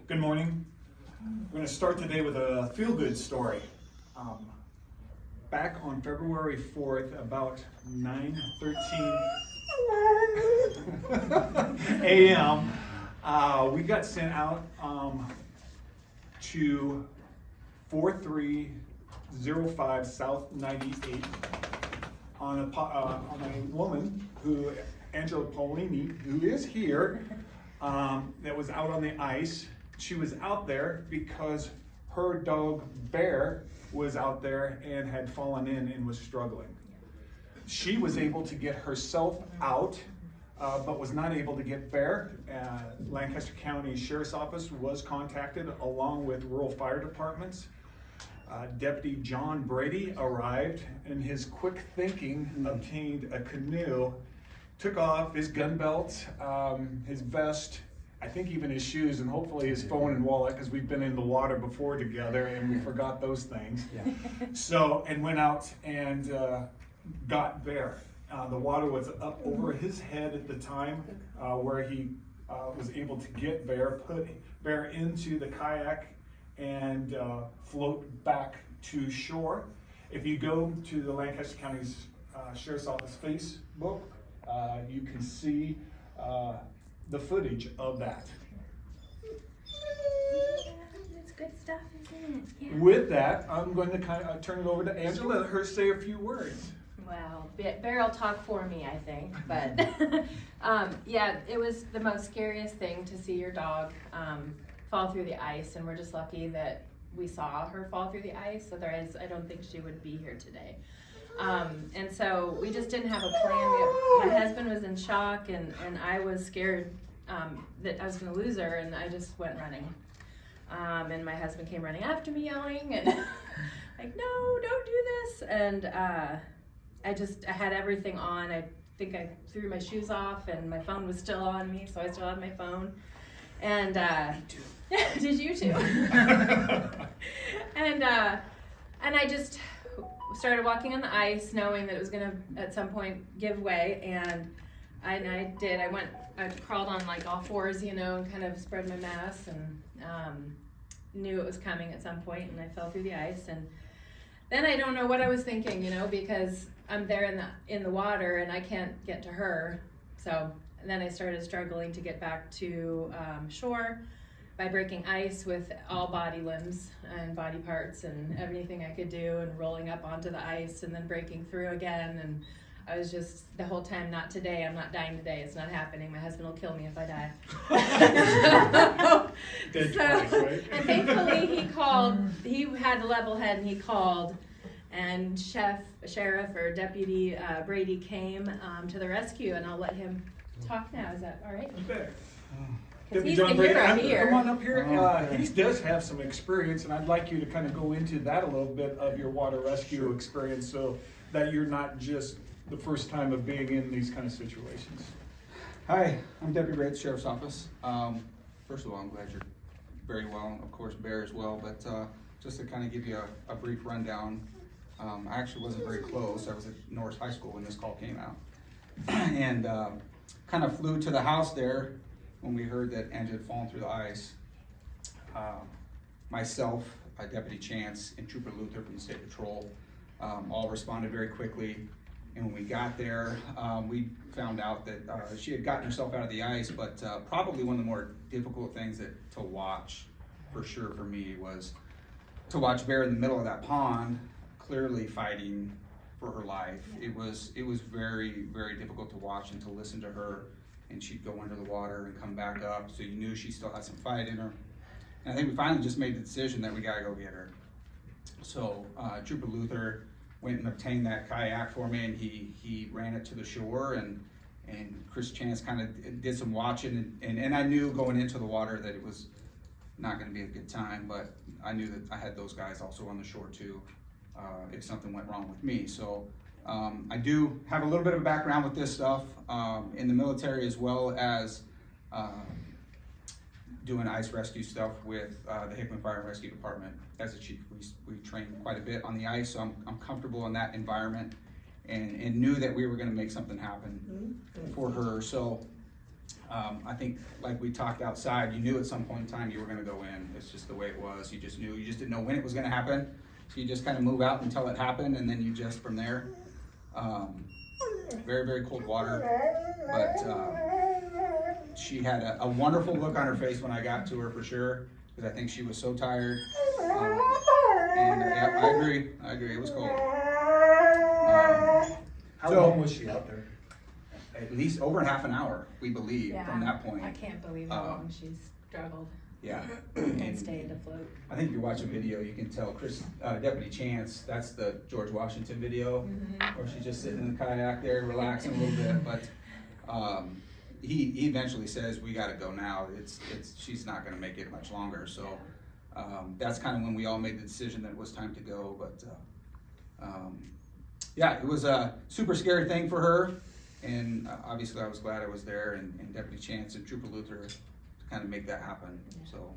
Good morning. We're going to start today with a feel-good story. Back on February 4th, about 9:13 a.m., we got sent out to 4305 South 98th on a woman who, Angela Paulini, who is here, that was out on the ice. She was out there because her dog Bear was out there and had fallen in and was struggling. She was able to get herself out, but was not able to get Bear. Lancaster County Sheriff's Office was contacted along with rural fire departments. Deputy John Brady arrived, and his quick thinking obtained a canoe, took off his gun belt, his vest, I think even his shoes, and hopefully his phone and wallet, because we've been in the water before together and we forgot those things. Yeah. So, and went out and got Bear. The water was up over his head at the time, where he was able to get Bear, put Bear into the kayak, and float back to shore. If you go to the Lancaster County's Sheriff's Office Facebook, you can see the footage of that. That's good stuff, isn't it? Yeah. With that, I'm going to kind of turn it over to Angela, let her say a few words. Well, Bear will talk for me, I think, but yeah, it was the most scariest thing to see your dog fall through the ice, and we're just lucky that we saw her fall through the ice, otherwise I don't think she would be here today. And so we just didn't have a plan. My husband was in shock, and I was scared that I was going to lose her, and I just went running. And my husband came running after me yelling, and like, no, don't do this. And I had everything on. I think I threw my shoes off, and my phone was still on me, so I still had my phone. And did you too? And I just started walking on the ice, knowing that it was going to at some point give way, and I did. I crawled on like all fours, and kind of spread my mass, and knew it was coming at some point, and I fell through the ice. And then I don't know what I was thinking, because I'm there in the water and I can't get to her. So then I started struggling to get back to shore by breaking ice with all body limbs and body parts and everything I could do, and rolling up onto the ice and then breaking through again. And I was just the whole time, not today, I'm not dying today, it's not happening, my husband will kill me if I die. Dead twice, right? And thankfully he had a level head, and he called, and Sheriff or Deputy Brady came to the rescue, and I'll let him talk now. Is that all right? You bet. He's the hero here. Come on up here. He does have some experience, and I'd like you to kind of go into that a little bit of your water rescue experience, so that you're not just the first time of being in these kind of situations. Hi, I'm Deputy Brady, Sheriff's Office. First of all, I'm glad you're very well, of course Bear as well, but just to kind of give you a brief rundown, I actually wasn't very close. I was at Norris High School when this call came out, and kind of flew to the house there when we heard that Angela had fallen through the ice. Myself, Deputy Chance, and Trooper Luther from the State Patrol all responded very quickly. And when we got there, we found out that she had gotten herself out of the ice, but probably one of the more difficult things to watch, for sure for me, was to watch Bear in the middle of that pond, clearly fighting for her life. It was very, very difficult to watch and to listen to her. And she'd go under the water and come back up, so you knew she still had some fight in her. And I think we finally just made the decision that we gotta go get her. So Trooper Luther went and obtained that kayak for me, and he ran it to the shore, and Chris Chance kind of did some watching, and I knew going into the water that it was not gonna be a good time, but I knew that I had those guys also on the shore too, if something went wrong with me. So I do have a little bit of a background with this stuff in the military, as well as doing ice rescue stuff with the Hickman Fire and Rescue Department. As a chief, we train quite a bit on the ice, so I'm comfortable in that environment, and knew that we were going to make something happen for her. So I think, like we talked outside, you knew at some point in time you were gonna go in. It's just the way it was. You just knew. You just didn't know when it was gonna happen. So you just kind of move out until it happened, and then you just from there. Very, very cold water, but she had a wonderful look on her face when I got to her for sure, because I think she was so tired. And yeah, I agree. It was cold. How So- long was she out there? At least over half an hour, we believe, Yeah, from that point. I can't believe how long she's struggled Yeah. and stayed afloat. I think if you watch a video, you can tell Deputy Chance, that's the George Washington video, where she's just sitting in the kayak there, relaxing a little bit, but, he eventually says, we gotta go now, she's not gonna make it much longer, so, that's kind of when we all made the decision that it was time to go, but, yeah, it was a super scary thing for her, and obviously I was glad I was there, and Deputy Chance and Trooper Luther to kind of make that happen, so.